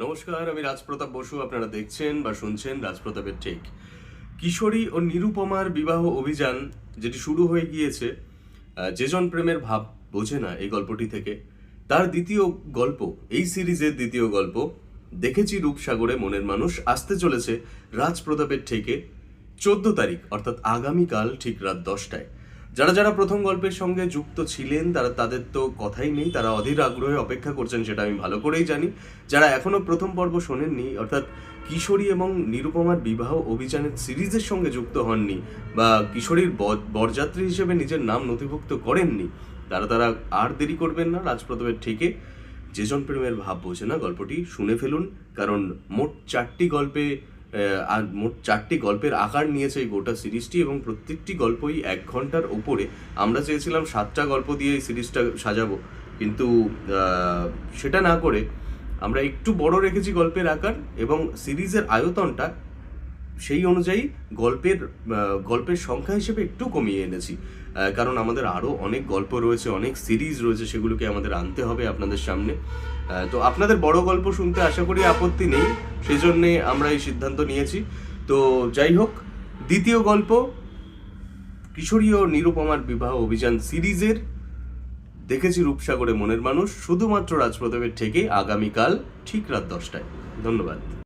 নমস্কার, আমি রাজপ্রতাপ বসু। আপনারা দেখছেন বা শুনছেন রাজপ্রতাপের টেক। কিশোরী ও নিরুপমার বিবাহ অভিযান যেটি শুরু হয়ে গিয়েছে, যেজন প্রেমের ভাব বোঝে না এই গল্পটি থেকে, তার দ্বিতীয় গল্প, এই সিরিজের দ্বিতীয় গল্প দেখেছি রূপসাগরে মনের মানুষ, আসতে চলেছে রাজপ্রতাপের ঠেকে 14 তারিখ, অর্থাৎ আগামীকাল ঠিক রাত 10টায়। যারা যারা প্রথম গল্পের সঙ্গে যুক্ত ছিলেন তাদের তো কথাই নেই, তারা অধীর আগ্রহে অপেক্ষা করছেন, সেটা আমি ভালো করেই জানি। যারা এখনো প্রথম পর্ব শোনেননি, অর্থাৎ কিশোরী এবং নিরুপমার বিবাহ অভিযানের সিরিজের সঙ্গে যুক্ত হননি বা কিশোরীর বরযাত্রী হিসেবে নিজের নাম নথিভুক্ত করেননি, তারা আর দেরি করবেন না। রাজপ্রতাপের ঠেকে যেজন প্রেমের ভাব বোঝে না গল্পটি শুনে ফেলুন, কারণ মোট 4টি গল্পের আকার নিয়েছে এই গোটা সিরিজটি, এবং প্রত্যেকটি গল্পই 1 ঘন্টার ওপরে। আমরা চেয়েছিলাম 7টা গল্প দিয়ে এই সিরিজটা সাজাবো, কিন্তু সেটা না করে আমরা একটু বড় রেখেছি গল্পের আকার, এবং সিরিজের আয়তনটা সেই অনুযায়ী গল্পের সংখ্যা হিসেবে একটু কমিয়ে এনেছি, কারণ আমাদের আরও অনেক গল্প রয়েছে, অনেক সিরিজ রয়েছে, সেগুলোকে আমাদের আনতে হবে আপনাদের সামনে। তো আপনাদের বড় গল্প শুনতে আশা করি আপত্তি নেই, সেই জন্যে আমরা এই সিদ্ধান্ত নিয়েছি। তো যাই হোক, দ্বিতীয় গল্প কিশোরী ও নিরুপমার বিবাহ অভিযান সিরিজের দেখেছি রূপসাগরে মনের মানুষ, শুধুমাত্র রাজপ্রতাপের থেকে আগামীকাল ঠিক রাত 10টায়। ধন্যবাদ।